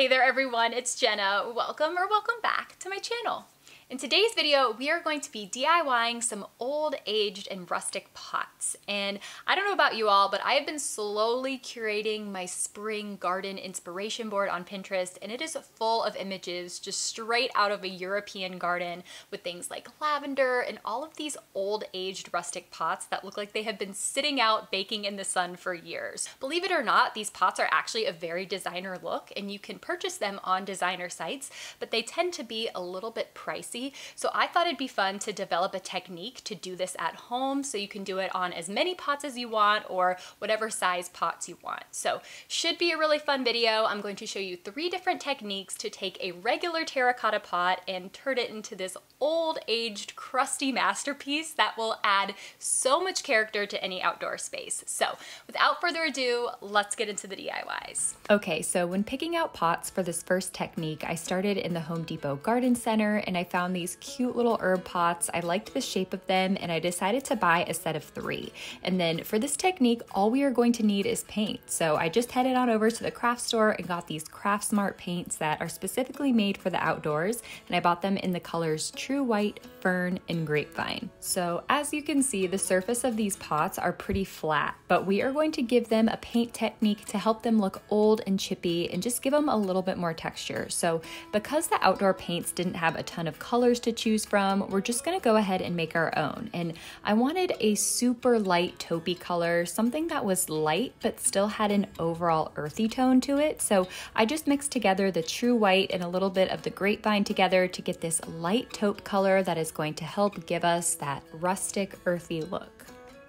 Hey there everyone, it's Jenna. Welcome back to my channel. In today's video, we are going to be DIYing some old, aged, and rustic pots. And I don't know about you all, but I have been slowly curating my spring garden inspiration board on Pinterest, and it is full of images just straight out of a European garden with things like lavender and all of these old, aged, rustic pots that look like they have been sitting out baking in the sun for years. Believe it or not, these pots are actually a very designer look, and you can purchase them on designer sites, but they tend to be a little bit pricey. So I thought it'd be fun to develop a technique to do this at home so you can do it on as many pots as you want or whatever size pots you want. So should be a really fun video. I'm going to show you 3 different techniques to take a regular terracotta pot and turn it into this old, aged, crusty masterpiece that will add so much character to any outdoor space. So without further ado, let's get into the DIYs. Okay, so when picking out pots for this first technique, I started in the Home Depot Garden Center and I found these cute little herb pots. I liked the shape of them and I decided to buy a set of 3. And then for this technique, all we are going to need is paint. So I just headed on over to the craft store and got these Craft Smart paints that are specifically made for the outdoors. And I bought them in the colors True White, Fern, and Grapevine. So as you can see, the surface of these pots are pretty flat, but we are going to give them a paint technique to help them look old and chippy and just give them a little bit more texture. So because the outdoor paints didn't have a ton of colors to choose from, we're just gonna go ahead and make our own. And I wanted a super light taupey color, something that was light but still had an overall earthy tone to it. So I just mixed together the True White and a little bit of the Grapevine together to get this light taupe color that is going to help give us that rustic, earthy look.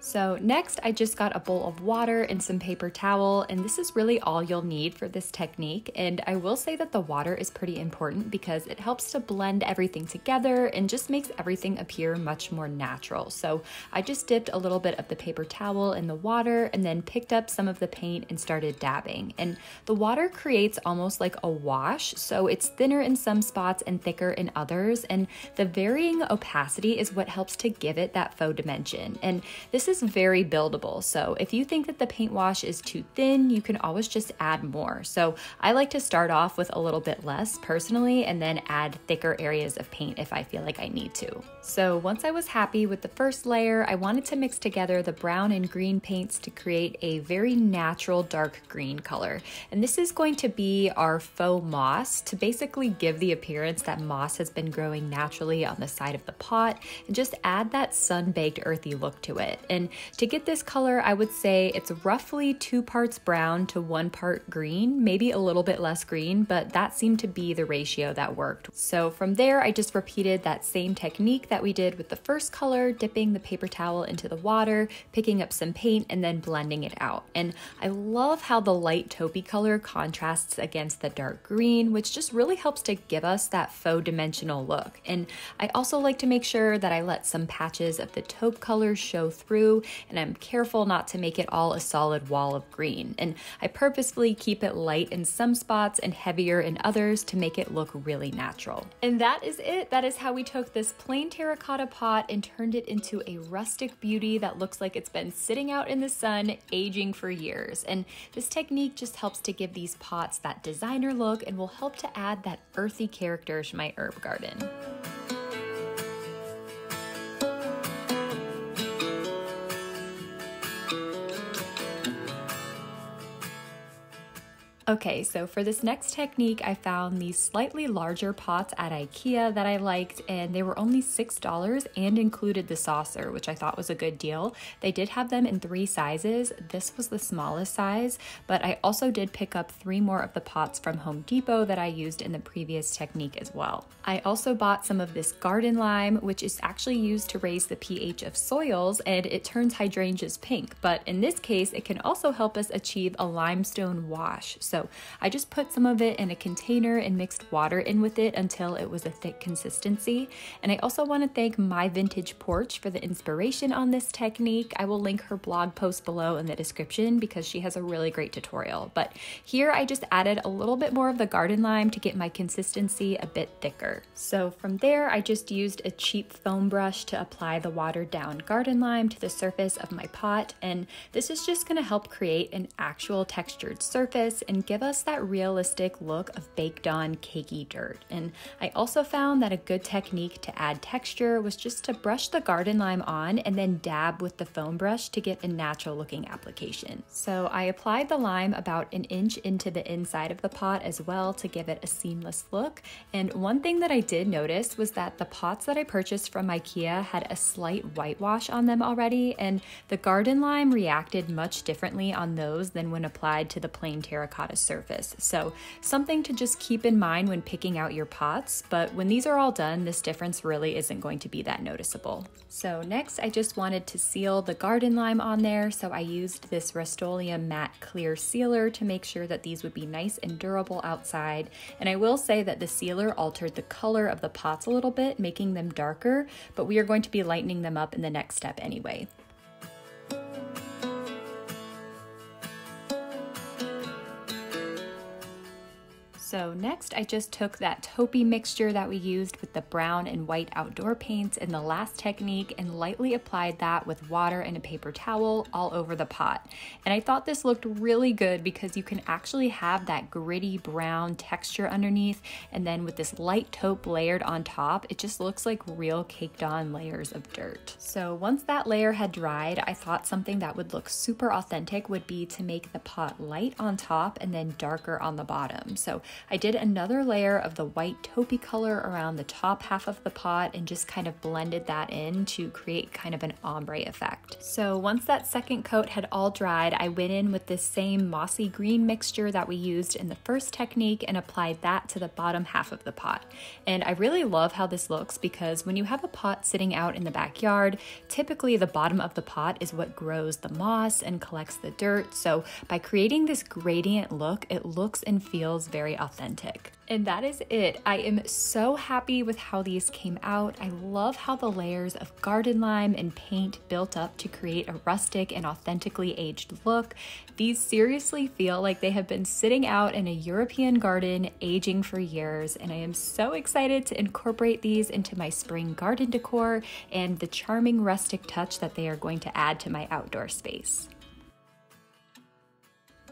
So next, I just got a bowl of water and some paper towel, and this is really all you'll need for this technique. And I will say that the water is pretty important because it helps to blend everything together and just makes everything appear much more natural. So I just dipped a little bit of the paper towel in the water and then picked up some of the paint and started dabbing. And the water creates almost like a wash, so it's thinner in some spots and thicker in others. And the varying opacity is what helps to give it that faux dimension. And this is very buildable, so if you think that the paint wash is too thin, you can always just add more. So I like to start off with a little bit less personally and then add thicker areas of paint if I feel like I need to. So once I was happy with the first layer, I wanted to mix together the brown and green paints to create a very natural dark green color. And this is going to be our faux moss to basically give the appearance that moss has been growing naturally on the side of the pot and just add that sun-baked earthy look to it. And to get this color, I would say it's roughly 2 parts brown to 1 part green, maybe a little bit less green, but that seemed to be the ratio that worked. So from there, I just repeated that same technique that we did with the first color, dipping the paper towel into the water, picking up some paint, and then blending it out. And I love how the light taupey color contrasts against the dark green, which just really helps to give us that faux dimensional look. And I also like to make sure that I let some patches of the taupe color show through, and I'm careful not to make it all a solid wall of green. And I purposefully keep it light in some spots and heavier in others to make it look really natural. And that is it. That is how we took this plain terracotta pot and turned it into a rustic beauty that looks like it's been sitting out in the sun, aging for years. And this technique just helps to give these pots that designer look and will help to add that earthy character to my herb garden. Okay, so for this next technique, I found these slightly larger pots at IKEA that I liked, and they were only $6 and included the saucer, which I thought was a good deal. They did have them in 3 sizes. This was the smallest size, but I also did pick up 3 more of the pots from Home Depot that I used in the previous technique as well. I also bought some of this garden lime, which is actually used to raise the pH of soils, and it turns hydrangeas pink, but in this case, it can also help us achieve a limestone wash. So I just put some of it in a container and mixed water in with it until it was a thick consistency. And I also want to thank My Vintage Porch for the inspiration on this technique. I will link her blog post below in the description because she has a really great tutorial. But here I just added a little bit more of the garden lime to get my consistency a bit thicker. So from there, I just used a cheap foam brush to apply the watered down garden lime to the surface of my pot. And this is just going to help create an actual textured surface and give us that realistic look of baked on cakey dirt. And I also found that a good technique to add texture was just to brush the garden lime on and then dab with the foam brush to get a natural looking application. So I applied the lime about an inch into the inside of the pot as well to give it a seamless look. And one thing that I did notice was that the pots that I purchased from IKEA had a slight whitewash on them already, and the garden lime reacted much differently on those than when applied to the plain terracotta surface. So something to just keep in mind when picking out your pots, but when these are all done, this difference really isn't going to be that noticeable. So next I just wanted to seal the garden lime on there, so I used this Rust-Oleum matte clear sealer to make sure that these would be nice and durable outside. And I will say that the sealer altered the color of the pots a little bit, making them darker, but we are going to be lightening them up in the next step anyway. So next I just took that taupey mixture that we used with the brown and white outdoor paints in the last technique and lightly applied that with water and a paper towel all over the pot. And I thought this looked really good because you can actually have that gritty brown texture underneath, and then with this light taupe layered on top, it just looks like real caked on layers of dirt. So once that layer had dried, I thought something that would look super authentic would be to make the pot light on top and then darker on the bottom. So I did another layer of the white taupey color around the top half of the pot and just kind of blended that in to create kind of an ombre effect. So once that second coat had all dried, I went in with this same mossy green mixture that we used in the first technique and applied that to the bottom half of the pot. And I really love how this looks because when you have a pot sitting out in the backyard, typically the bottom of the pot is what grows the moss and collects the dirt. So by creating this gradient look, it looks and feels very authentic. And that is it. I am so happy with how these came out. I love how the layers of garden lime and paint built up to create a rustic and authentically aged look. These seriously feel like they have been sitting out in a European garden aging for years, and I am so excited to incorporate these into my spring garden decor and the charming rustic touch that they are going to add to my outdoor space.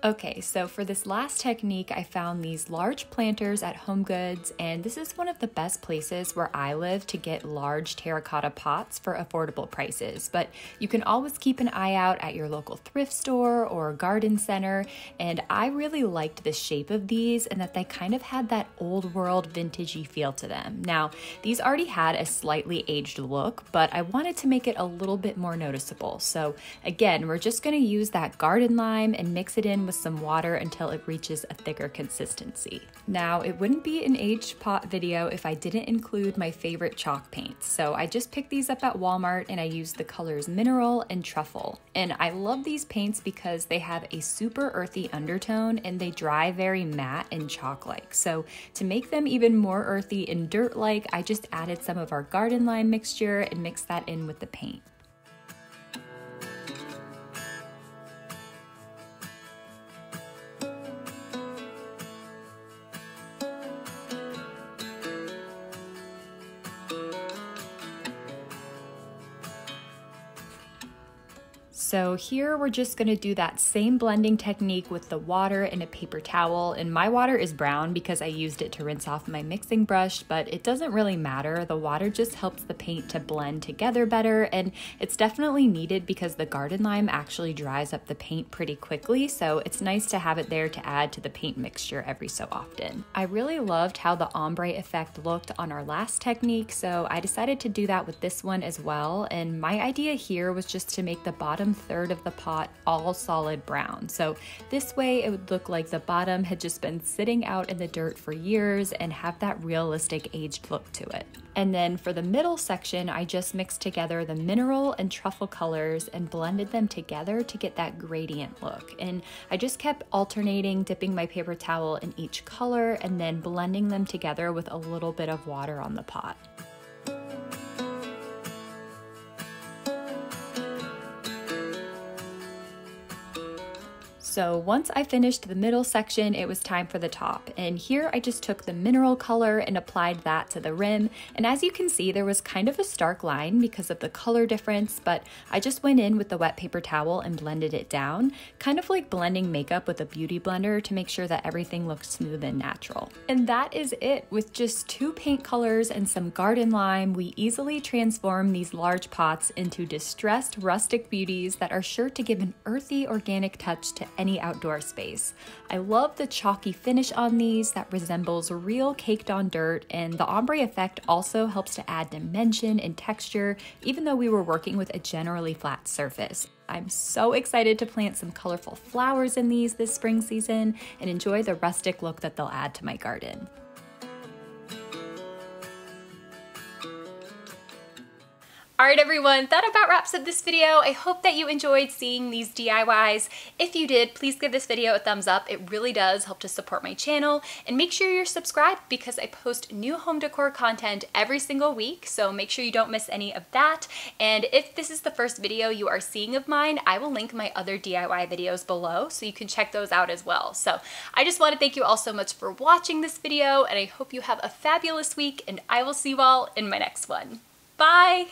Okay, so for this last technique, I found these large planters at HomeGoods, and this is one of the best places where I live to get large terracotta pots for affordable prices. But you can always keep an eye out at your local thrift store or garden center, and I really liked the shape of these and that they kind of had that old world vintagey feel to them. Now, these already had a slightly aged look, but I wanted to make it a little bit more noticeable. So again, we're just going to use that garden lime and mix it in with some water until it reaches a thicker consistency. Now, it wouldn't be an aged pot video if I didn't include my favorite chalk paints. So I just picked these up at Walmart and I used the colors Mineral and Truffle. And I love these paints because they have a super earthy undertone and they dry very matte and chalk-like. So to make them even more earthy and dirt-like, I just added some of our garden lime mixture and mixed that in with the paint. So here we're just gonna do that same blending technique with the water and a paper towel. And my water is brown because I used it to rinse off my mixing brush, but it doesn't really matter. The water just helps the paint to blend together better, and it's definitely needed because the garden lime actually dries up the paint pretty quickly, so it's nice to have it there to add to the paint mixture every so often. I really loved how the ombre effect looked on our last technique, so I decided to do that with this one as well. And my idea here was just to make the bottom third of the pot all solid brown. So this way it would look like the bottom had just been sitting out in the dirt for years and have that realistic aged look to it. And then for the middle section, I just mixed together the mineral and truffle colors and blended them together to get that gradient look. And I just kept alternating, dipping my paper towel in each color and then blending them together with a little bit of water on the pot. So once I finished the middle section, it was time for the top. And here I just took the mineral color and applied that to the rim. And as you can see, there was kind of a stark line because of the color difference, but I just went in with the wet paper towel and blended it down, kind of like blending makeup with a beauty blender to make sure that everything looks smooth and natural. And that is it. With just 2 paint colors and some garden lime, we easily transform these large pots into distressed rustic beauties that are sure to give an earthy, organic touch to any outdoor space. I love the chalky finish on these that resembles real caked on dirt, and the ombre effect also helps to add dimension and texture, even though we were working with a generally flat surface. I'm so excited to plant some colorful flowers in these this spring season and enjoy the rustic look that they'll add to my garden. Alright everyone, that about wraps up this video. I hope that you enjoyed seeing these DIYs. If you did, please give this video a thumbs up. It really does help to support my channel. And make sure you're subscribed because I post new home decor content every single week, so make sure you don't miss any of that. And if this is the first video you are seeing of mine, I will link my other DIY videos below so you can check those out as well. So I just want to thank you all so much for watching this video, and I hope you have a fabulous week, and I will see you all in my next one. Bye!